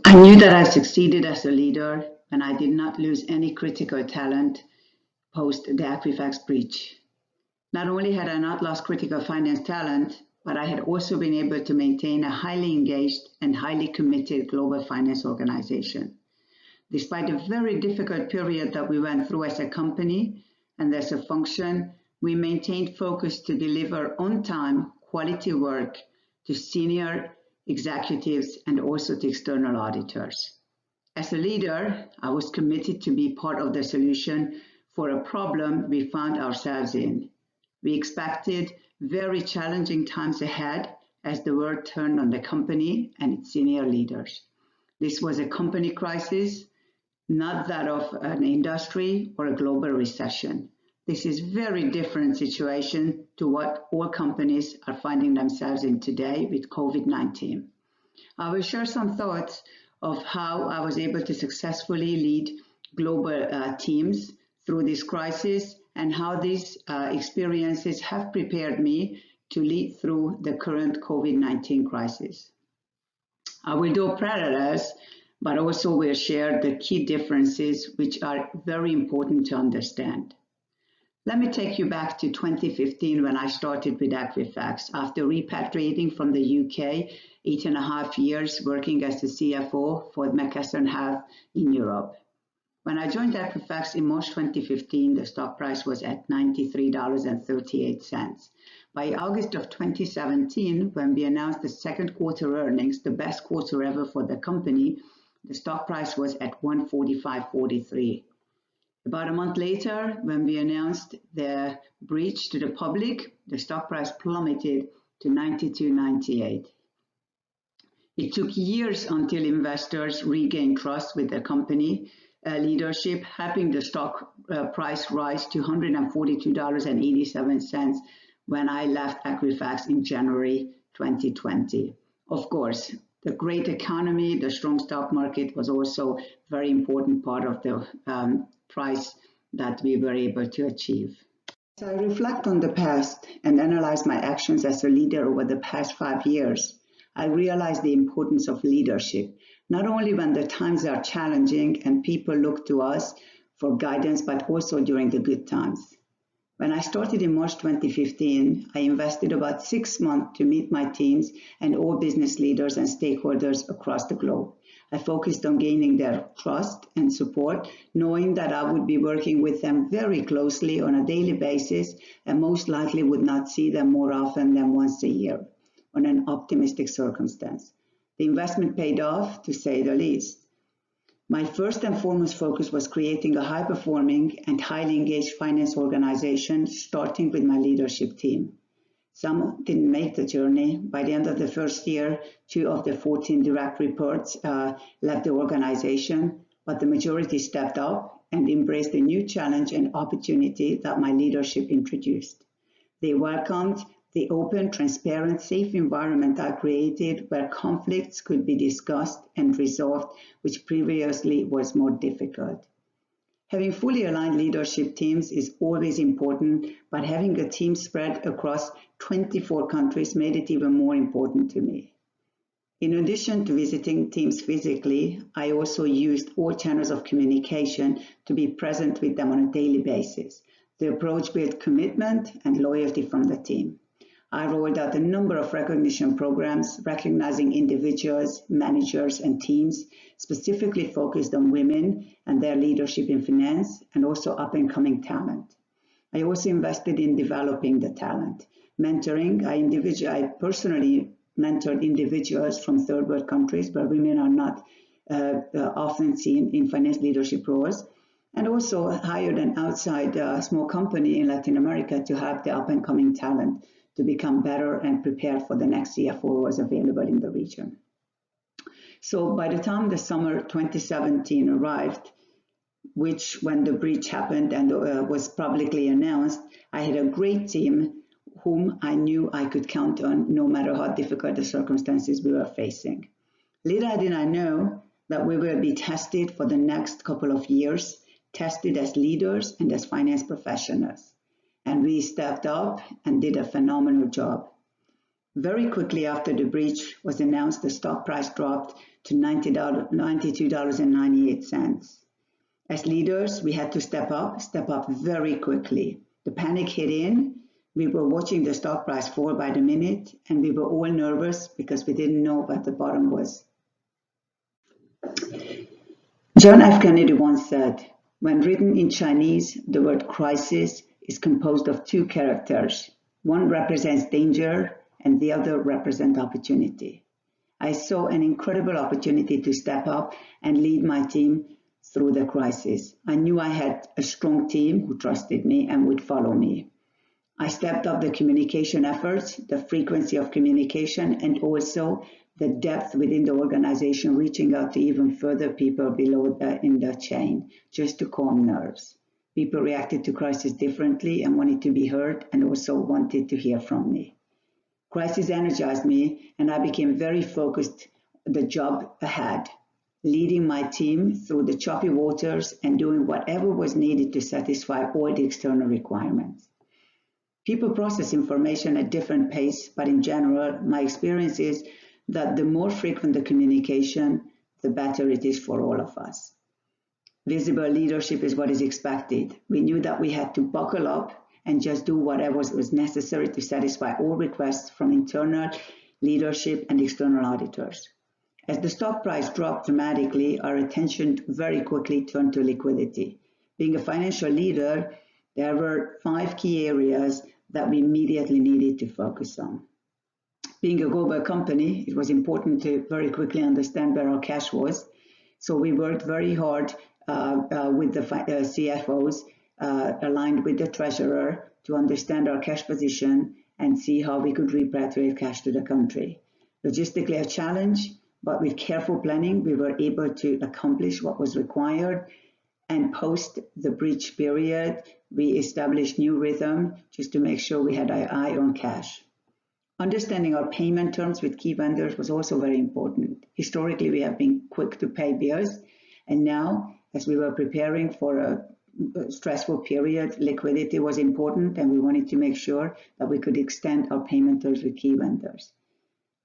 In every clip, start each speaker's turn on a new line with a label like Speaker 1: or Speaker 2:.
Speaker 1: I knew that I succeeded as a leader when I did not lose any critical talent post the Equifax breach. Not only had I not lost critical finance talent, but I had also been able to maintain a highly engaged and highly committed global finance organization. Despite a very difficult period that we went through as a company and as a function, we maintained focus to deliver on-time, quality work to senior executives and also to external auditors. As a leader, I was committed to be part of the solution for a problem we found ourselves in. We expected very challenging times ahead as the world turned on the company and its senior leaders. This was a company crisis, not that of an industry or a global recession. This is a very different situation to what all companies are finding themselves in today with COVID-19. I will share some thoughts of how I was able to successfully lead global teams through this crisis and how these experiences have prepared me to lead through the current COVID-19 crisis. I will do parallels, but also will share the key differences which are very important to understand. Let me take you back to 2015 when I started with Equifax after repatriating from the UK 8.5 years working as the CFO for McKesson Health in Europe. When I joined Equifax in March 2015, the stock price was at $93.38. By August of 2017, when we announced the second quarter earnings, the best quarter ever for the company, the stock price was at $145.43. About a month later, when we announced the breach to the public, the stock price plummeted to $92.98. It took years until investors regained trust with the company leadership, helping the stock price rise to $142.87 when I left Equifax in January 2020. Of course, the great economy, the strong stock market was also a very important part of the price that we were able to achieve. As I reflect on the past and analyze my actions as a leader over the past 5 years, I realize the importance of leadership, not only when the times are challenging and people look to us for guidance, but also during the good times. When I started in March 2015, I invested about 6 months to meet my teams and all business leaders and stakeholders across the globe. I focused on gaining their trust and support, knowing that I would be working with them very closely on a daily basis and most likely would not see them more often than once a year on an optimistic circumstance. The investment paid off, to say the least. My first and foremost focus was creating a high-performing and highly engaged finance organization, starting with my leadership team. Some didn't make the journey. By the end of the first year, 2 of the 14 direct reports left the organization, but the majority stepped up and embraced the new challenge and opportunity that my leadership introduced. They welcomed the open, transparent, safe environment I created where conflicts could be discussed and resolved, which previously was more difficult. Having fully aligned leadership teams is always important, but having a team spread across 24 countries made it even more important to me. In addition to visiting teams physically, I also used all channels of communication to be present with them on a daily basis. The approach built commitment and loyalty from the team. I rolled out a number of recognition programs recognizing individuals, managers, and teams specifically focused on women and their leadership in finance and also up-and-coming talent. I also invested in developing the talent. Mentoring, I personally mentored individuals from third world countries where women are not often seen in finance leadership roles, and also hired an outside small company in Latin America to help the up-and-coming talent to become better and prepared for the next CFO was available in the region. So by the time the summer 2017 arrived, which when the breach happened and was publicly announced, I had a great team whom I knew I could count on no matter how difficult the circumstances we were facing. Little did I know that we will be tested for the next couple of years, tested as leaders and as finance professionals. And we stepped up and did a phenomenal job. Very quickly after the breach was announced, the stock price dropped to $92.98. As leaders, we had to step up very quickly. The panic hit in. We were watching the stock price fall by the minute, and we were all nervous because we didn't know what the bottom was. John F. Kennedy once said, "When written in Chinese, the word crisis is composed of two characters. One represents danger, and the other represents opportunity." I saw an incredible opportunity to step up and lead my team through the crisis. I knew I had a strong team who trusted me and would follow me. I stepped up the communication efforts, the frequency of communication, and also the depth within the organization, reaching out to even further people below in the chain, just to calm nerves. People reacted to crisis differently and wanted to be heard and also wanted to hear from me. Crisis energized me, and I became very focused on the job ahead, leading my team through the choppy waters and doing whatever was needed to satisfy all the external requirements. People process information at different pace, but in general, my experience is that the more frequent the communication, the better it is for all of us. Visible leadership is what is expected. We knew that we had to buckle up and just do whatever was necessary to satisfy all requests from internal leadership and external auditors. As the stock price dropped dramatically, our attention very quickly turned to liquidity. Being a financial leader, there were 5 key areas that we immediately needed to focus on. Being a global company, it was important to very quickly understand where our cash was. So we worked very hard with the CFOs, aligned with the treasurer, to understand our cash position and see how we could repatriate cash to the country. Logistically a challenge, but with careful planning, we were able to accomplish what was required. And post the breach period, we established new rhythm just to make sure we had our eye on cash. Understanding our payment terms with key vendors was also very important. Historically, we have been quick to pay bills, and now, as we were preparing for a stressful period, liquidity was important, and we wanted to make sure that we could extend our payment terms with key vendors.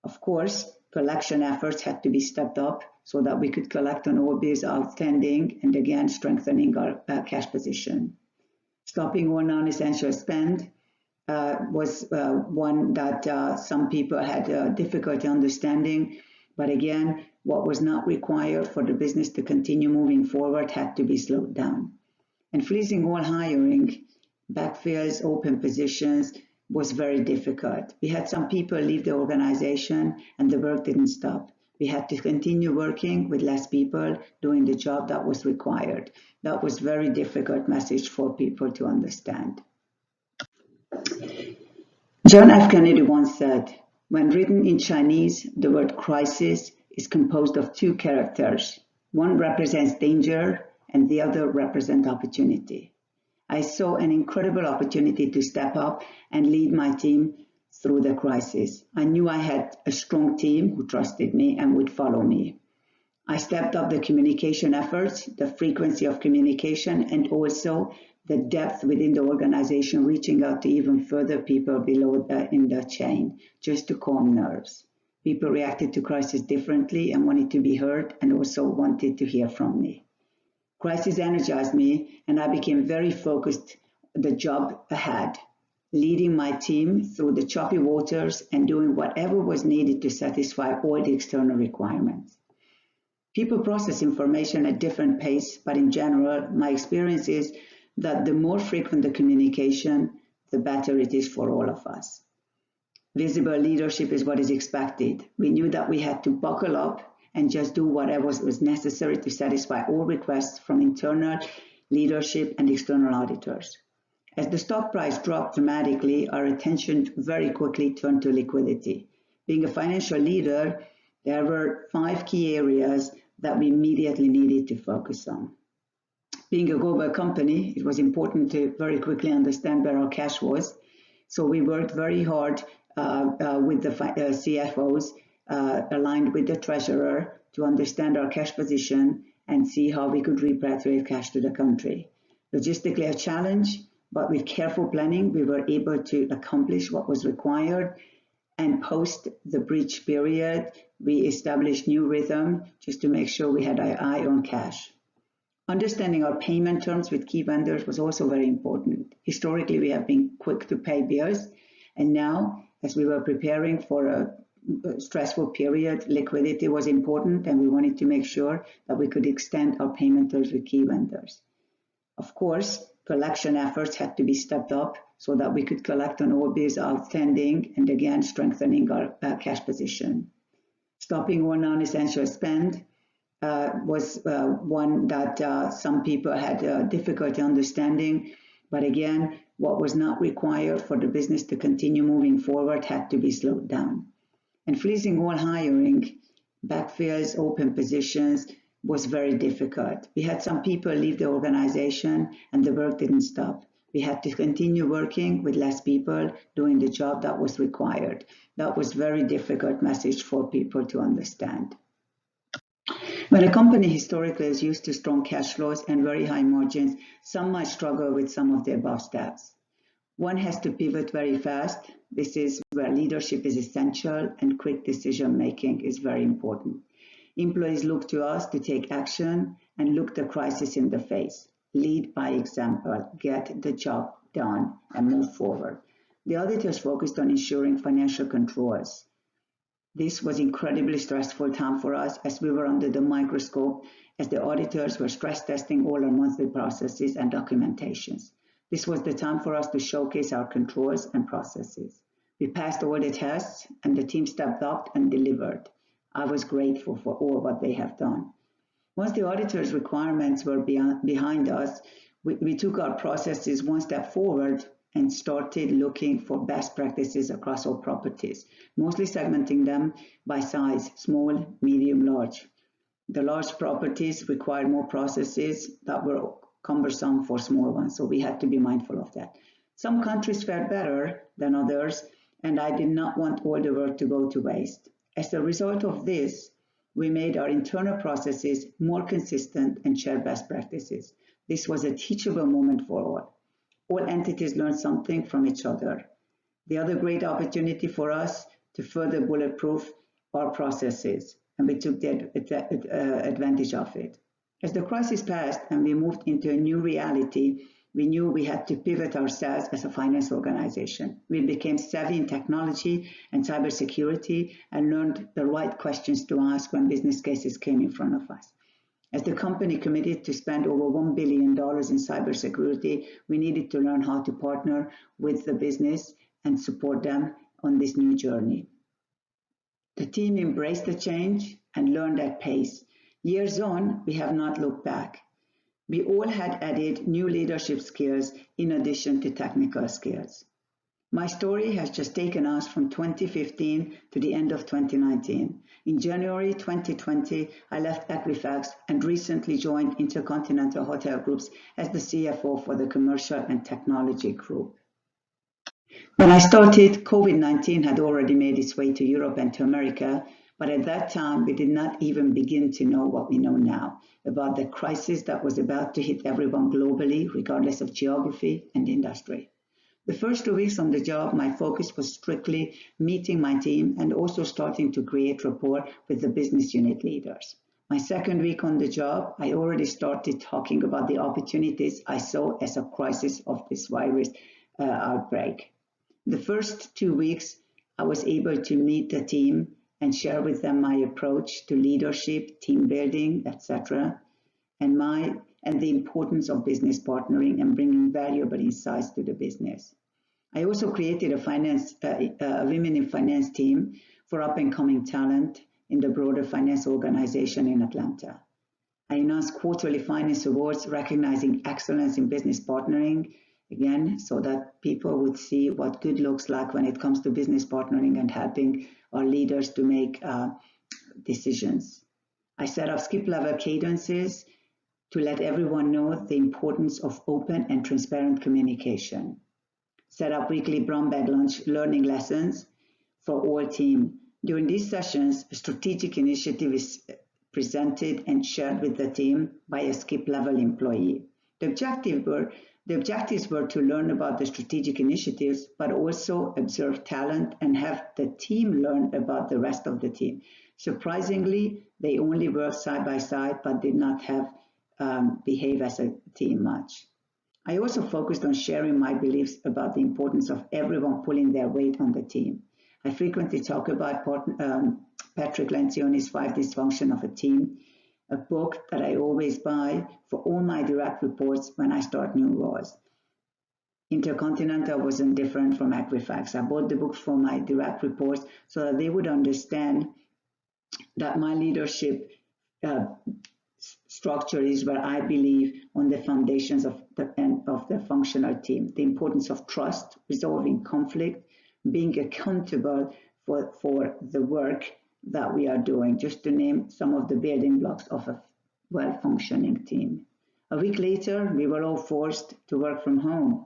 Speaker 1: Of course, collection efforts had to be stepped up so that we could collect on all bills outstanding and again strengthening our cash position. Stopping all non-essential spend was one that some people had difficulty understanding, but again, what was not required for the business to continue moving forward had to be slowed down. And freezing all hiring, backfills, open positions was very difficult. We had some people leave the organization and the work didn't stop. We had to continue working with less people doing the job that was required. That was a very difficult message for people to understand. John F. Kennedy once said, "When written in Chinese, the word crisis is composed of two characters. One represents danger and the other represents opportunity." I saw an incredible opportunity to step up and lead my team through the crisis. I knew I had a strong team who trusted me and would follow me. I stepped up the communication efforts, the frequency of communication, and also the depth within the organization, reaching out to even further people below in the chain, just to calm nerves. People reacted to crisis differently and wanted to be heard and also wanted to hear from me. Crisis energized me, and I became very focused on the job ahead, leading my team through the choppy waters and doing whatever was needed to satisfy all the external requirements. People process information at different pace, but in general, my experience is that the more frequent the communication, the better it is for all of us. Visible leadership is what is expected. We knew that we had to buckle up and just do whatever was necessary to satisfy all requests from internal leadership and external auditors. As the stock price dropped dramatically, our attention very quickly turned to liquidity. Being a financial leader, there were 5 key areas that we immediately needed to focus on. Being a global company, it was important to very quickly understand where our cash was. So we worked very hard with the CFOs, aligned with the treasurer, to understand our cash position and see how we could repatriate cash to the country. Logistically a challenge, but with careful planning, we were able to accomplish what was required. And post the breach period, we established new rhythm just to make sure we had our eye on cash. Understanding our payment terms with key vendors was also very important. Historically, we have been quick to pay bills, and now, as we were preparing for a stressful period, liquidity was important, and we wanted to make sure that we could extend our payment terms with key vendors. Of course, collection efforts had to be stepped up so that we could collect on all bills outstanding and again strengthening our cash position. Stopping all non-essential spend was one that some people had difficulty understanding, but again, what was not required for the business to continue moving forward had to be slowed down. And freezing all hiring, backfills, open positions was very difficult. We had some people leave the organization and the work didn't stop. We had to continue working with less people doing the job that was required. That was a very difficult message for people to understand. When a company historically is used to strong cash flows and very high margins, some might struggle with some of the above steps. One has to pivot very fast. This is where leadership is essential and quick decision making is very important. Employees look to us to take action and look the crisis in the face. Lead by example, get the job done and move forward. The auditors focused on ensuring financial controls. This was incredibly stressful time for us as we were under the microscope as the auditors were stress testing all our monthly processes and documentations. This was the time for us to showcase our controls and processes. We passed all the tests and the team stepped up and delivered. I was grateful for all what they have done. Once the auditor's requirements were behind us, we took our processes one step forward and started looking for best practices across all properties, mostly segmenting them by size, small, medium, large. The large properties required more processes that were cumbersome for small ones, so we had to be mindful of that. Some countries fared better than others, and I did not want all the work to go to waste. As a result of this, we made our internal processes more consistent and shared best practices. This was a teachable moment for all. All entities learned something from each other. The other great opportunity for us to further bulletproof our processes, and we took the advantage of it. As the crisis passed and we moved into a new reality, we knew we had to pivot ourselves as a finance organization. We became savvy in technology and cybersecurity and learned the right questions to ask when business cases came in front of us. As the company committed to spend over $1 billion in cybersecurity, we needed to learn how to partner with the business and support them on this new journey. The team embraced the change and learned at pace. Years on, we have not looked back. We all had added new leadership skills in addition to technical skills. My story has just taken us from 2015 to the end of 2019. In January 2020, I left Equifax and recently joined InterContinental Hotels Group as the CFO for the Commercial and Technology Group. When I started, COVID-19 had already made its way to Europe and to America, but at that time, we did not even begin to know what we know now about the crisis that was about to hit everyone globally, regardless of geography and industry. The first 2 weeks on the job, my focus was strictly meeting my team and also starting to create rapport with the business unit leaders. My second week on the job, I already started talking about the opportunities I saw as a crisis of this virus outbreak. The first 2 weeks, I was able to meet the team and share with them my approach to leadership, team building, etc., and the importance of business partnering and bringing valuable insights to the business. I also created a women in finance team for up-and-coming talent in the broader finance organization in Atlanta. I announced quarterly finance awards recognizing excellence in business partnering, again, so that people would see what good looks like when it comes to business partnering and helping our leaders to make decisions. I set up skip-level cadences to let everyone know the importance of open and transparent communication. Set up weekly brown bag lunch learning lessons for all team. During these sessions, a strategic initiative is presented and shared with the team by a skip-level employee. The objective The objectives were to learn about the strategic initiatives, but also observe talent and have the team learn about the rest of the team. Surprisingly, they only worked side by side, but did not have behave as a team much. I also focused on sharing my beliefs about the importance of everyone pulling their weight on the team. I frequently talk about Patrick Lencioni's 5 Dysfunction of a Team, a book that I always buy for all my direct reports when I start new roles. InterContinental wasn't different from Equifax. I bought the books for my direct reports so that they would understand that my leadership structure is where I believe on the foundations of the functional team, the importance of trust, resolving conflict, being accountable for the work that we are doing, just to name some of the building blocks of a well-functioning team. A week later, we were all forced to work from home.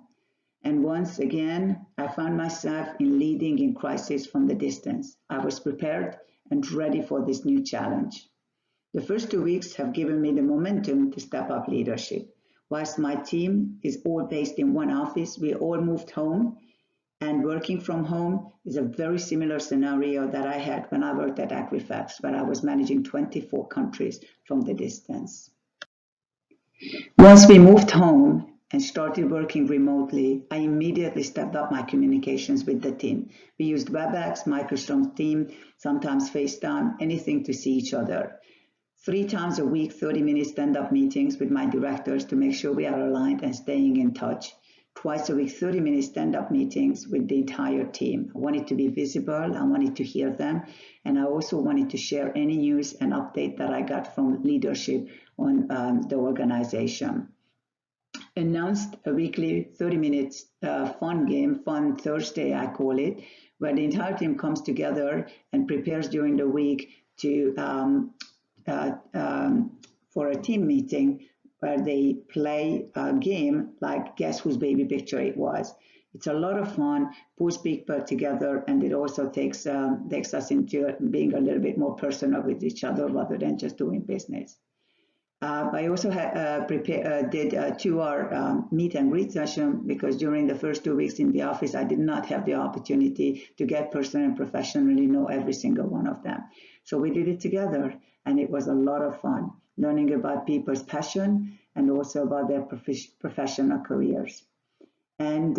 Speaker 1: And once again, I found myself in leading in crisis from the distance. I was prepared and ready for this new challenge. The first 2 weeks have given me the momentum to step up leadership. Whilst my team is all based in one office, we all moved home, and working from home is a very similar scenario that I had when I worked at Equifax, where I was managing 24 countries from the distance. Once we moved home and started working remotely, I immediately stepped up my communications with the team. We used WebEx, Microsoft Teams, sometimes FaceTime, anything to see each other. 3 times a week, 30-minute stand-up meetings with my directors to make sure we are aligned and staying in touch. Twice a week, 30-minute stand-up meetings with the entire team. I wanted to be visible, I wanted to hear them, and I also wanted to share any news and update that I got from leadership on the organization. Announced a weekly 30-minute fun game, Fun Thursday I call it, where the entire team comes together and prepares during the week to for a team meeting where they play a game like Guess Whose Baby Picture It Was. It's a lot of fun, pulls people together, and it also takes us into being a little bit more personal with each other rather than just doing business. I also did a 2-hour meet and greet session because during the first 2 weeks in the office, I did not have the opportunity to get personally and professionally know every single one of them. So we did it together, and it was a lot of fun, learning about people's passion and also about their professional careers. And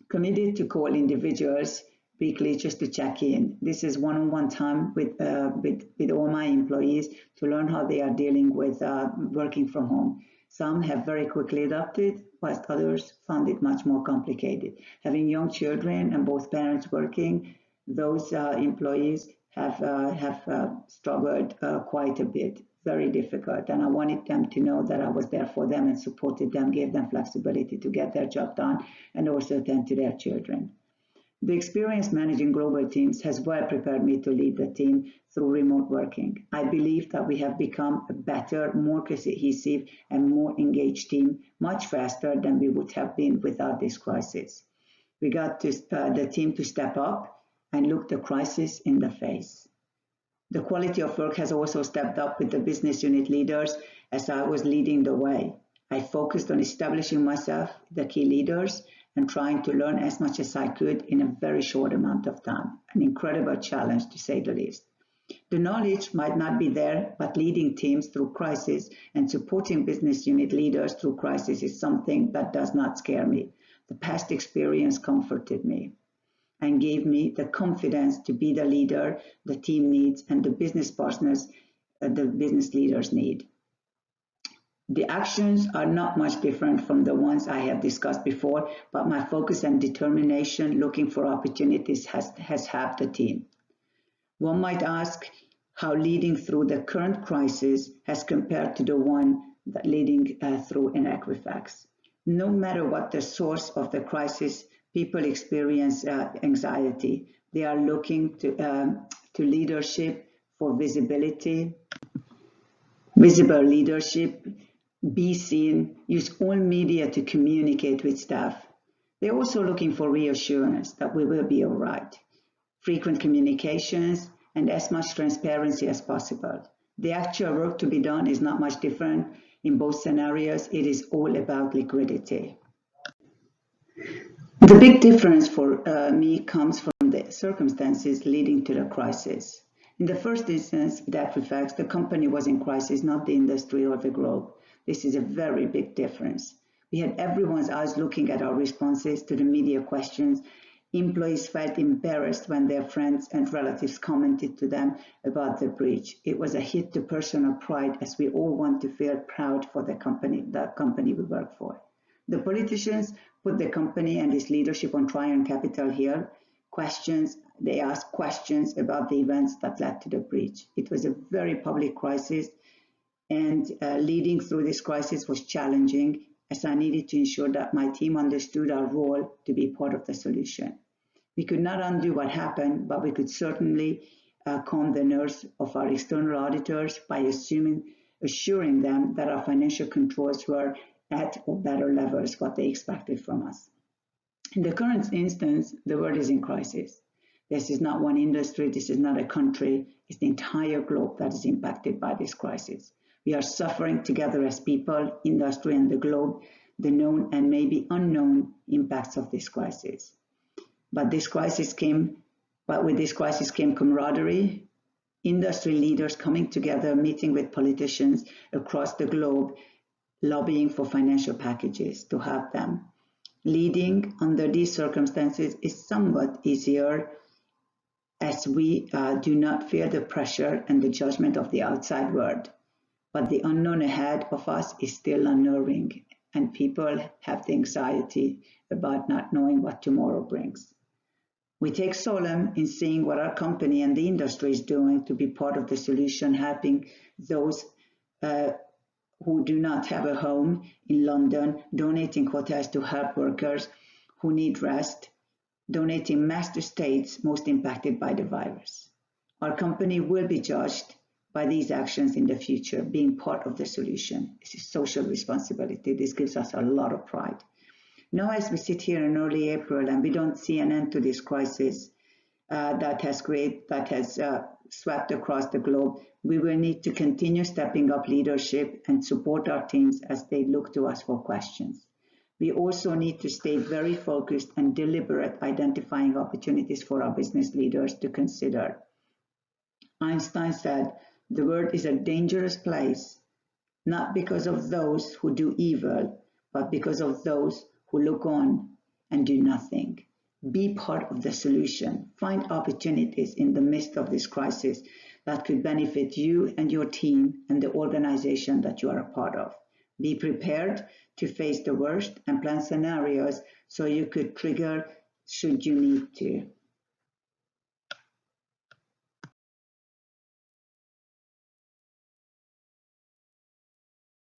Speaker 1: committed to call individuals weekly just to check in. This is one-on-one time with all my employees to learn how they are dealing with working from home. Some have very quickly adapted, whilst others found it much more complicated. Having young children and both parents working, those employees have struggled quite a bit, very difficult. And I wanted them to know that I was there for them and supported them, gave them flexibility to get their job done and also attend to their children. The experience managing global teams has well prepared me to lead the team through remote working. I believe that we have become a better, more cohesive, and more engaged team much faster than we would have been without this crisis. We got the team to step up and look the crisis in the face. The quality of work has also stepped up with the business unit leaders as I was leading the way. I focused on establishing myself, the key leaders, and trying to learn as much as I could in a very short amount of time. An incredible challenge, to say the least. The knowledge might not be there, but leading teams through crisis and supporting business unit leaders through crisis is something that does not scare me. The past experience comforted me and gave me the confidence to be the leader the team needs and the business partners, the business leaders need. The actions are not much different from the ones I have discussed before, but my focus and determination looking for opportunities has helped the team. One might ask how leading through the current crisis has compared to the one that leading through in Equifax. No matter what the source of the crisis, people experience anxiety. They are looking to leadership for visibility, visible leadership, be seen, use all media to communicate with staff. They're also looking for reassurance that we will be all right. Frequent communications and as much transparency as possible. The actual work to be done is not much different. In both scenarios, it is all about liquidity. The big difference for me comes from the circumstances leading to the crisis. In the first instance, with Equifax, the company was in crisis, not the industry or the globe. This is a very big difference. We had everyone's eyes looking at our responses to the media questions. Employees felt embarrassed when their friends and relatives commented to them about the breach. It was a hit to personal pride, as we all want to feel proud for the company we work for. The politicians put the company and its leadership on trial on Capitol Hill. They asked questions about the events that led to the breach. It was a very public crisis, and leading through this crisis was challenging, as I needed to ensure that my team understood our role to be part of the solution. We could not undo what happened, but we could certainly calm the nerves of our external auditors by assuring them that our financial controls were at or better levels what they expected from us. In the current instance, the world is in crisis. This is not one industry, this is not a country, it's the entire globe that is impacted by this crisis. We are suffering together as people, industry, and the globe, the known and maybe unknown impacts of this crisis. But with this crisis came camaraderie, industry leaders coming together, meeting with politicians across the globe, lobbying for financial packages to help them. Leading under these circumstances is somewhat easier, as we do not fear the pressure and the judgment of the outside world. But the unknown ahead of us is still unnerving, and people have the anxiety about not knowing what tomorrow brings. We take solemn in seeing what our company and the industry is doing to be part of the solution, helping those who do not have a home in London, donating hotels to help workers who need rest, donating masks to states most impacted by the virus. Our company will be judged by these actions in the future, being part of the solution. This is social responsibility. This gives us a lot of pride. Now, as we sit here in early April and we don't see an end to this crisis that has swept across the globe, we will need to continue stepping up leadership and support our teams as they look to us for questions. We also need to stay very focused and deliberate, identifying opportunities for our business leaders to consider. Einstein said, "The world is a dangerous place, not because of those who do evil, but because of those who look on and do nothing." Be part of the solution. Find opportunities in the midst of this crisis that could benefit you and your team and the organization that you are a part of. Be prepared to face the worst and plan scenarios so you could trigger should you need to.